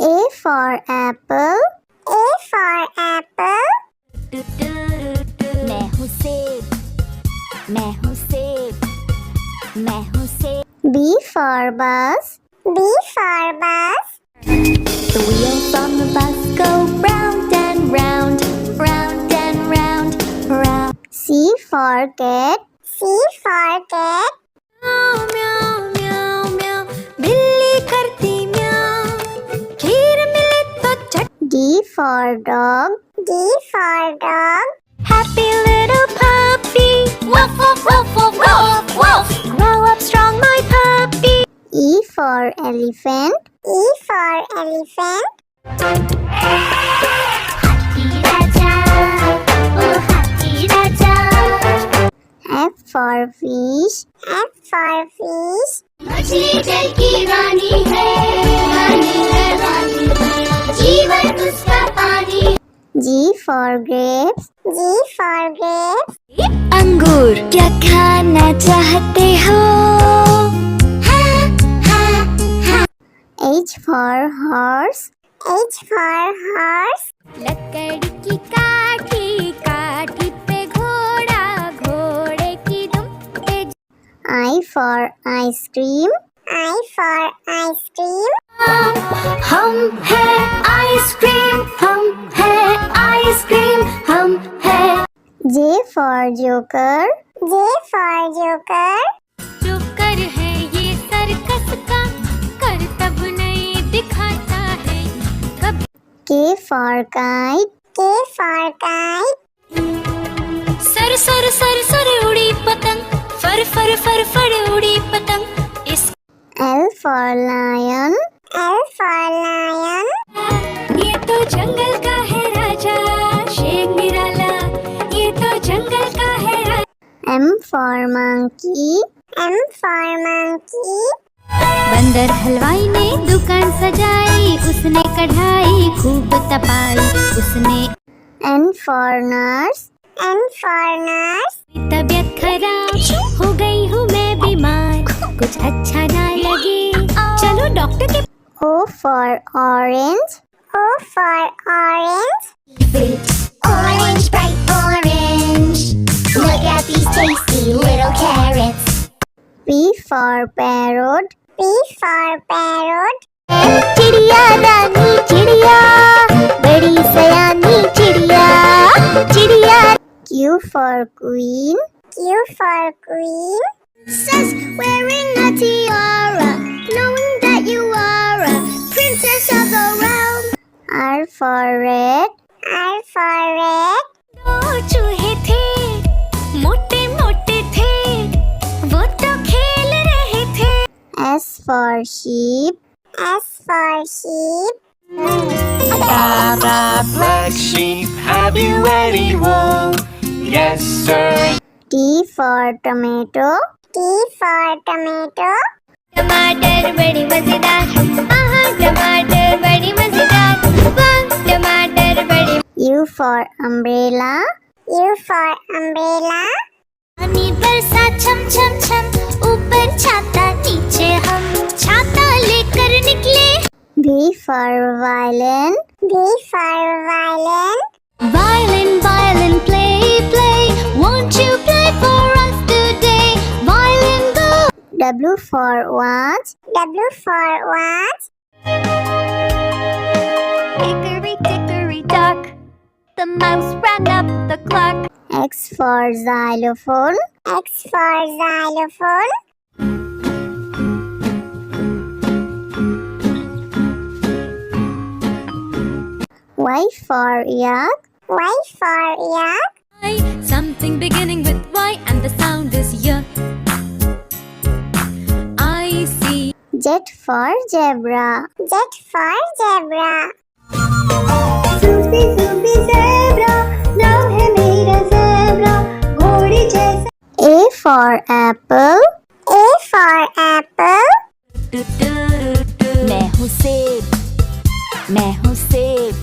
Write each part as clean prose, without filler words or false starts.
A for apple. A for apple. मैं हूँ सेब, मैं हूँ सेब, मैं हूँ सेब. B for bus. B for bus. The wheels on the bus go round and round, round and round, round. C for cat. C for cat. म्याऊ म्याऊ म्याऊ म्याऊ, बिल्ली करती म्याऊ, खीर मिले तो चट. D for dog. D for dog. Happy little puppy, woof woof woof woof woof woof. Grow up strong, my puppy. E for elephant. E for elephant. Happy Raja, oh Happy Raja. F for fish. F for fish. मछली जल की रानी है, रानी है, रानी है, जीवन उसका पानी. G for grapes. G for grapes. अंगूर क्या खाना चाहते हो? H for horse. H for horse. लकड़ी की काठी, काठी पे घोड़ा, घोड़े की दुम पे. I for ice cream. I for ice cream. हम है आइसक्रीम, हम है आइसक्रीम, हम है. J for joker. J for joker. Joker है ये सर्कस का, करतब नहीं दिखाता है कब. K for kite. K for kite. Sir sir sir sir उड़ी पतंग, फर फर फर फर उड़ी पतंग. इस L for lion. L for lion. ये तो जंगल का है राजा, शेर निराला, ये तो जंगल का है राजा. M for monkey. M for monkey. बंदर हलवाई ने दुकान सजाई, उसने कढ़ाई खूब तपाई, उसने. N for nurse. N for nurse. तबीयत खराब हो गई हूँ मैं बीमार, कुछ अच्छा ना लगे, चलो डॉक्टर के. O for orange. O for orange. Orange, bright orange. Look at these tasty little carrots. P for parrot. P for parrot. चिड़िया रानी चिड़िया, बड़ी सयानी चिड़िया, चिड़िया. Q for queen. Q for queen. Says wearing a tiara, knowing that you are a princess of the realm. R for red. R for red. दो चूहे थे, मोटे मोटे थे, वो तो खेल रहे थे. S for sheep. S for sheep. Black sheep, have you any wool? Yes, sir. T for tomato. T for tomato. टमाटर बड़ी मजेदार, आहा टमाटर बड़ी मजेदार, वाह टमाटर बड़ी. U for umbrella. U for umbrella. पानी बरसा छम छम छम, ऊपर छाता नीचे हम, छाता लेकर निकले. V for violin. V for violin. Violin, violin, play, play, won't you play for us today? Violin, go. W for watch. W for watch. Hickory dickory dock, the mouse ran up the clock. X for xylophone. X for xylophone. Y for yak. Y for yak. Something beginning with Y and the sound is Y. I see. Z for zebra. Z for zebra. Susie, Susie, zebra. नाम है मेरा zebra. घोड़ी जैसा. A for apple. A for apple. मैं हूँ सेब, मैं हूँ सेब,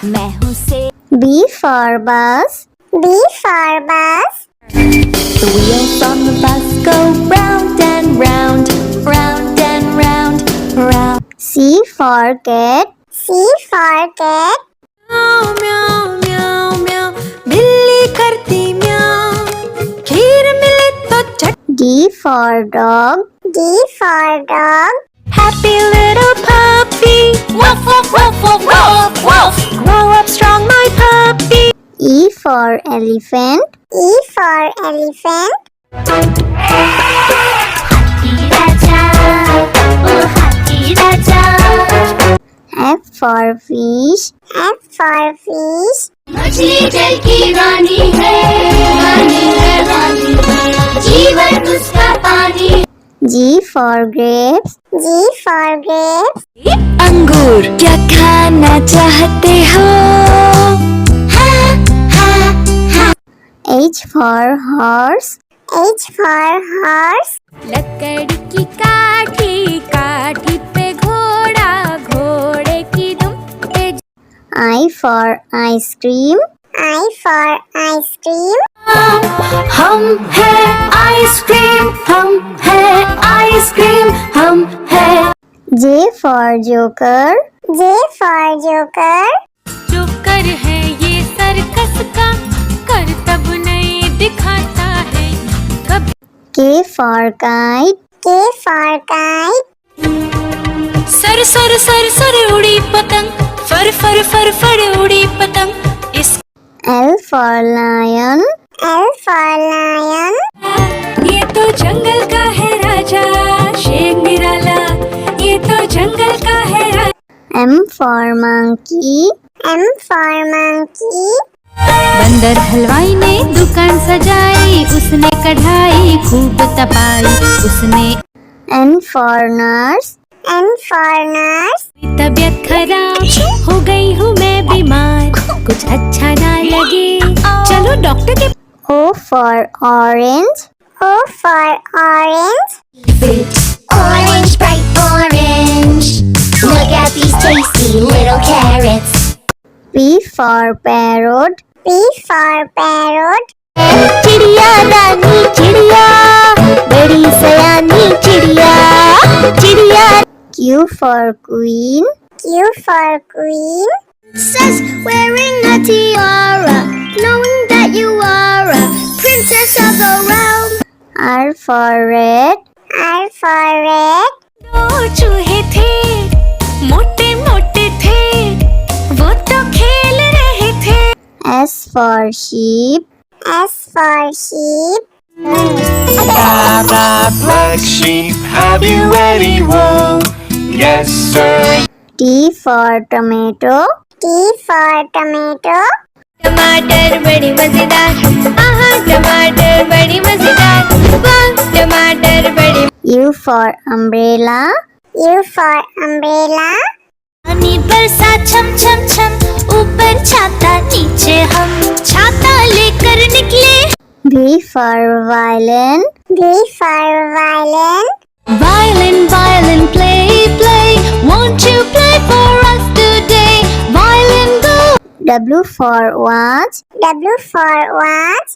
मैं हूँ सेब. B for bus. B for bus. The wheels on the bus go round and round, round and round, round. C for cat. C for cat. म्याऊ म्याऊ म्याऊ म्याऊ बिल्ली करती म्याऊ खीर मिले तो चट D for dog. D for dog. Happy little puppy woof woof woof woof woof woof grow up strong my puppy E for elephant. E for elephant. हाथी राजा ओ हाथी राजा F for fish. F for fish. मछली जल की रानी है रानी है रानी है जीवन उसका पानी है। G for grapes. G for grapes. अंगूर क्या खाना चाहते हो H for horse. H for horse. लकड़ी की काठी काठी पे घोड़ा घोड़े की दुम पे I for ice cream. I for ice cream. हम है आइसक्रीम हम है आइसक्रीम हम है J for joker. J for joker. Joker है ये सर्कस का करतब नहीं दिखाता है कभी K for kite. K for kite. Sir sir sir sir उड़ी पतंग फर फर फर फर उड़ी पतंग इस L for lion. L for lion. ये तो जंगल का है राजा शेर निराला ये तो जंगल का है राजा M for monkey. M for monkey. बंदर हलवाई ने दुकान सजाई उसने कढ़ाई खूब तपाई उसने N for nurse. N for nurse. तबीयत खराब हो गई हूँ मैं बीमार कुछ अच्छा ना लगे चलो डॉक्टर के O for orange. O for orange. Orange, bright orange. Look at these tasty little carrots. P for parrot. P for parrot. चिड़िया रानी चिड़िया बड़ी सयानी चिड़िया चिड़िया Q for queen. Q for queen. Princess wearing a tiara knowing that you are a princess of the realm. R for red. R for red. दो चूहे थे मोटे मोटे थे वो तो खेल रहे थे S for sheep. S for sheep. Black sheep, have you any wool? Yes, sir. T for tomato. T for tomato. टमाटर बड़ी मजेदार आहा टमाटर बड़ी मजेदार वाह टमाटर बड़ी U for umbrella. U for umbrella. पानी बरसा छम छम छम ऊपर छाता नीचे हम छाता लेकर निकले V for violin. V for violin. Violin violin play play won't you play for us today violin go W for watch. W for watch.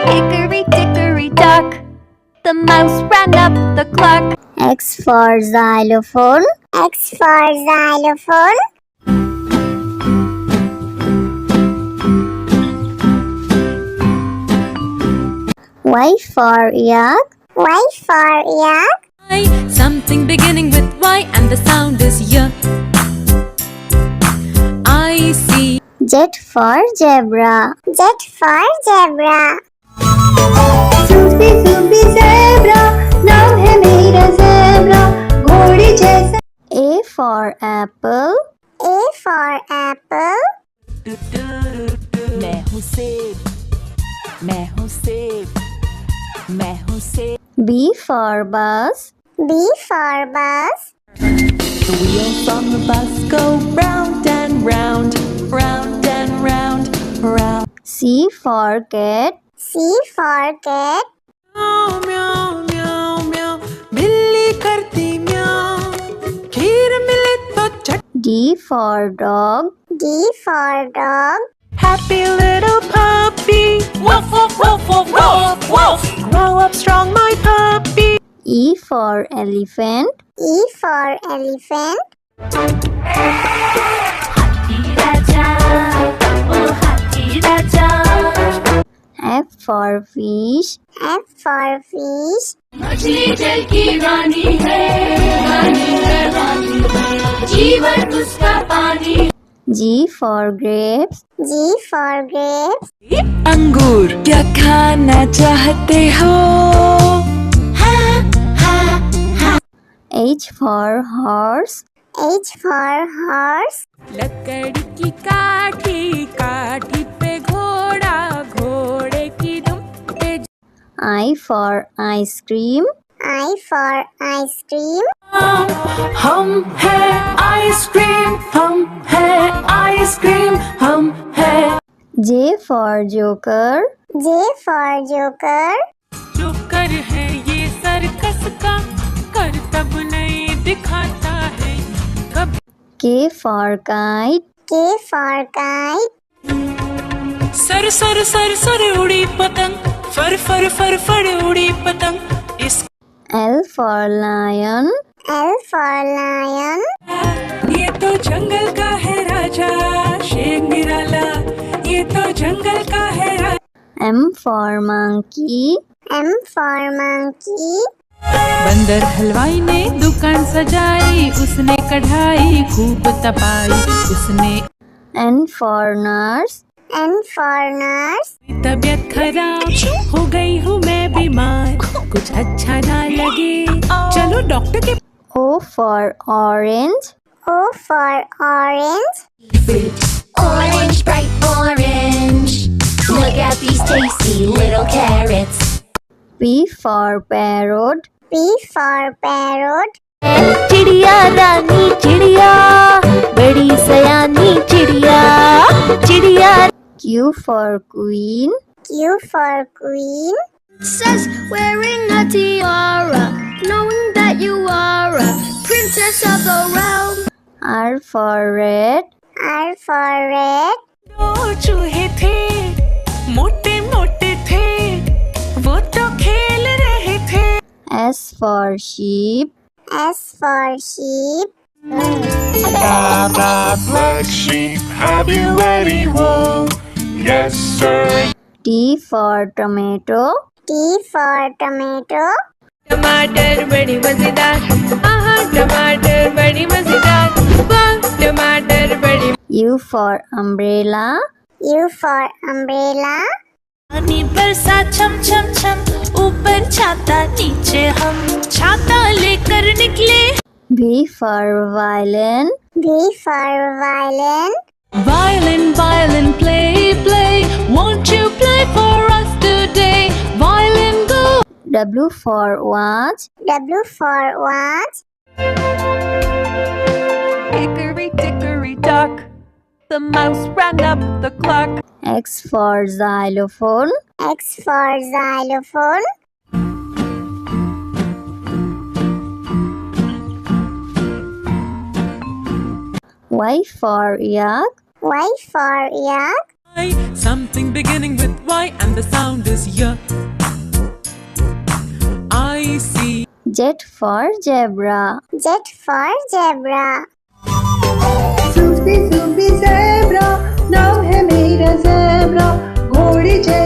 hickory dickory dock the mouse ran up the clock X for xylophone. X for xylophone. Y for yak. Y for yak. something beginning with Y and the sound is Y I see Z for zebra. Z for zebra. Sufi Sufi zebra, नाम है मेरा zebra, घोड़े जैसा. A for apple. A for apple. मैं हूँ सेब मैं हूँ सेब मैं हूँ सेब B for bus. B for bus. The wheels on the bus go round and round round and round round C for cat. C for cat. म्याऊ म्याऊ म्याऊ म्याऊ बिल्ली करती म्याऊ खीर मिले तो चट D for dog. D for dog. Happy little puppy woof woof woof woof woof woof grow up strong my puppy E for elephant. E for elephant. F for fish. F for fish. मछली जल की रानी है, रानी है, रानी है, जीवन उसका पानी। G for grapes. G for grapes. अंगूर क्या खाना चाहते हो? H for horse. H for horse. लकड़ी की काठी, काठी पे घोड़ा, घोड़े की दुम पे। I for ice cream. I for ice cream. हम है आइसक्रीम, हम है आइसक्रीम, हम है। J for joker. J for joker. जो कर है ये सर्कस का, करतब नहीं दिखाता है कब। K for kite. K for kite. Sir sir sir sir उड़ी पतंग, फर फर फर फर उड़ी पतंग। इस L for lion. L for lion. ये तो जंगल का है राजा, शेर निराला, ये तो जंगल का है राजा। M for monkey. M for monkey. बंदर हलवाई ने दुकान सजाई, उसने कढ़ाई खूब तपाई, उसने। N for nurse. N for nurse. तबीयत खराब हो गई हूँ मैं बीमार, कुछ अच्छा ना लगे चलो डॉक्टर के। O for orange. O for orange. Orange, bright orange. Look at these tasty little carrots. P for parrot. P for parrot. चिड़िया रानी चिड़िया, बड़ी सयानी चिड़िया, चिड़िया। Q for queen. Q for queen. Princess wearing a tiara, knowing that you are a princess of the realm. R for red. R for red. दो चूहे थे, मोटे मोटे थे, वो तो खेल रहे थे। S for sheep. S for sheep. Black sheep, have you any wool? Yes, sir. T for tomato. T for tomato. टमाटर बड़ी मजेदार, आहा टमाटर बड़ी मजेदार, वाह टमाटर बड़ी। U for umbrella. U for umbrella. पानी बरसा छम छम छम, ऊपर छाता नीचे हम, छाता लेकर निकले। V for violin. V for violin. Violin, violin, play, play, won't you play for us today? Violin, go. W for watch. W for watch. Hickory dickory dock, the mouse ran up the clock. X for xylophone. X for xylophone. Y for yak. Y for yak. Something beginning with Y and the sound is Y. I see. Z for zebra. Z for zebra. Sufi Sufi zebra, नाम है मेरा zebra, घोड़ी जैसा